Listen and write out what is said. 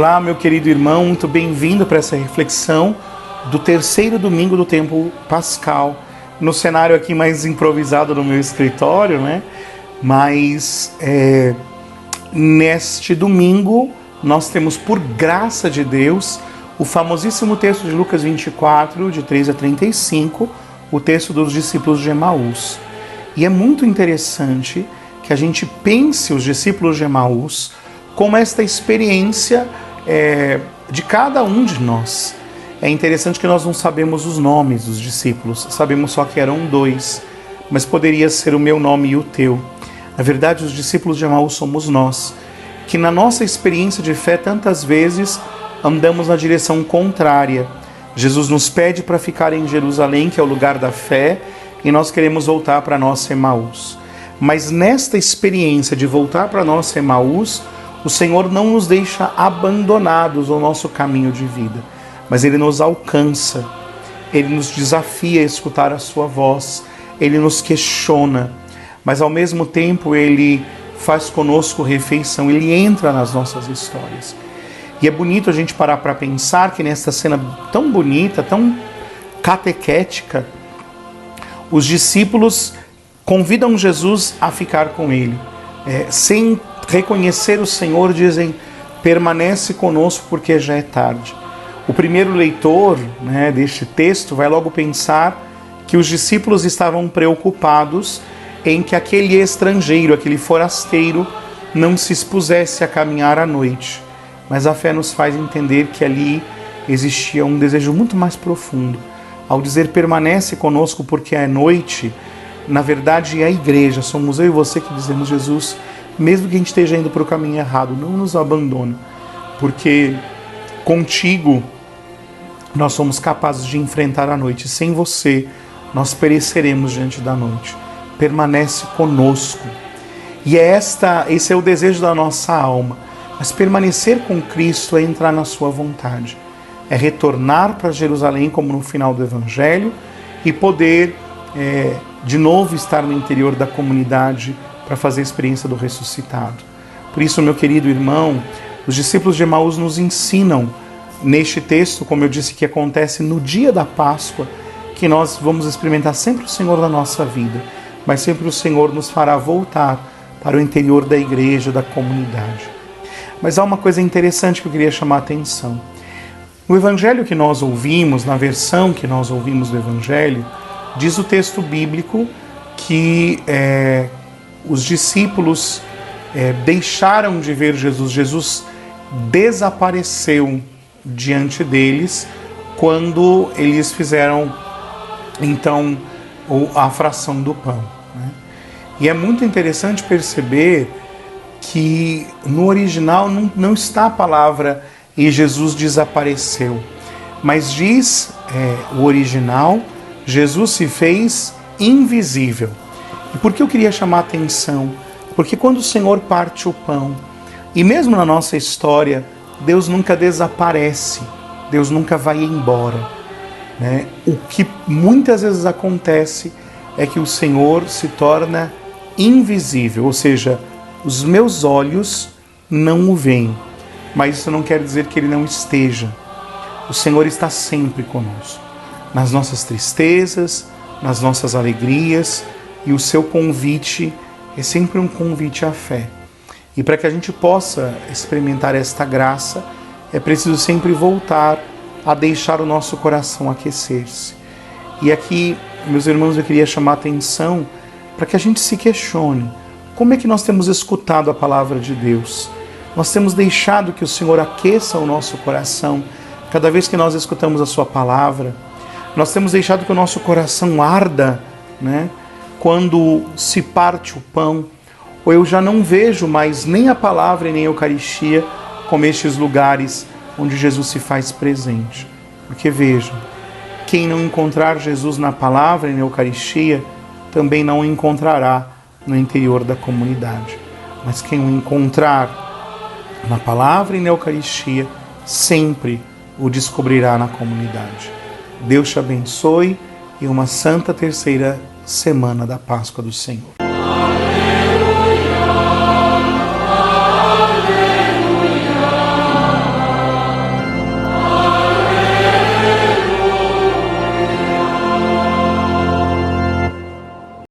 Olá, meu querido irmão, muito bem-vindo para essa reflexão do terceiro domingo do tempo pascal. No cenário aqui mais improvisado no meu escritório, né? Mas neste domingo nós temos, por graça de Deus, o famosíssimo texto de Lucas 24, de 3 a 35, o texto dos discípulos de Emaús. E é muito interessante que a gente pense os discípulos de Emaús como esta experiência de cada um de nós. É interessante que nós não sabemos os nomes dos discípulos, sabemos só que eram 2, mas poderia ser o meu nome e o teu. Na verdade, os discípulos de Emaús somos nós, que na nossa experiência de fé tantas vezes andamos na direção contrária. Jesus nos pede para ficar em Jerusalém, que é o lugar da fé, e nós queremos voltar para a nossa Emaús. Mas nesta experiência de voltar para a nossa Emaús, o Senhor não nos deixa abandonados ao nosso caminho de vida, mas Ele nos alcança, Ele nos desafia a escutar a sua voz, Ele nos questiona, mas ao mesmo tempo Ele faz conosco refeição, Ele entra nas nossas histórias. E é bonito a gente parar para pensar que nessa cena tão bonita, tão catequética, os discípulos convidam Jesus a ficar com Ele. Sem reconhecer o Senhor, dizem: permanece conosco porque já é tarde. O primeiro leitor, deste texto vai logo pensar que os discípulos estavam preocupados em que aquele estrangeiro, aquele forasteiro, não se expusesse a caminhar à noite. Mas a fé nos faz entender que ali existia um desejo muito mais profundo. Ao dizer permanece conosco porque é noite, na verdade é a igreja, somos eu e você que dizemos: Jesus, mesmo que a gente esteja indo para o caminho errado, não nos abandona, porque contigo nós somos capazes de enfrentar a noite. Sem você, nós pereceremos diante da noite. Permanece conosco. E esse é o desejo da nossa alma. Mas permanecer com Cristo é entrar na sua vontade. É retornar para Jerusalém, como no final do Evangelho, e poder de novo estar no interior da comunidade para fazer a experiência do ressuscitado. Por isso, meu querido irmão, os discípulos de Emaús nos ensinam neste texto, como eu disse, que acontece no dia da Páscoa, que nós vamos experimentar sempre o Senhor na nossa vida, mas sempre o Senhor nos fará voltar para o interior da igreja, da comunidade. Mas há uma coisa interessante que eu queria chamar a atenção. No Evangelho que nós ouvimos, na versão que nós ouvimos do Evangelho, diz o texto bíblico que os discípulos deixaram de ver Jesus. Jesus desapareceu diante deles quando eles fizeram, então, a fração do pão. E é muito interessante perceber que no original não está a palavra "e Jesus desapareceu", mas diz o original: Jesus se fez invisível. E por que eu queria chamar a atenção? Porque quando o Senhor parte o pão, e mesmo na nossa história, Deus nunca desaparece, Deus nunca vai embora. O que muitas vezes acontece é que o Senhor se torna invisível, ou seja, os meus olhos não o veem, mas isso não quer dizer que Ele não esteja. O Senhor está sempre conosco, nas nossas tristezas, nas nossas alegrias, e o seu convite é sempre um convite à fé. E para que a gente possa experimentar esta graça, é preciso sempre voltar a deixar o nosso coração aquecer-se. E aqui, meus irmãos, eu queria chamar a atenção para que a gente se questione: como é que nós temos escutado a palavra de Deus? Nós temos deixado que o Senhor aqueça o nosso coração cada vez que nós escutamos a sua palavra? Nós temos deixado que o nosso coração arda, quando se parte o pão? Ou eu já não vejo mais nem a palavra e nem a Eucaristia como estes lugares onde Jesus se faz presente? Porque vejam, quem não encontrar Jesus na palavra e na Eucaristia, também não o encontrará no interior da comunidade. Mas quem o encontrar na palavra e na Eucaristia, sempre o descobrirá na comunidade. Deus te abençoe e uma santa terceira semana da Páscoa do Senhor.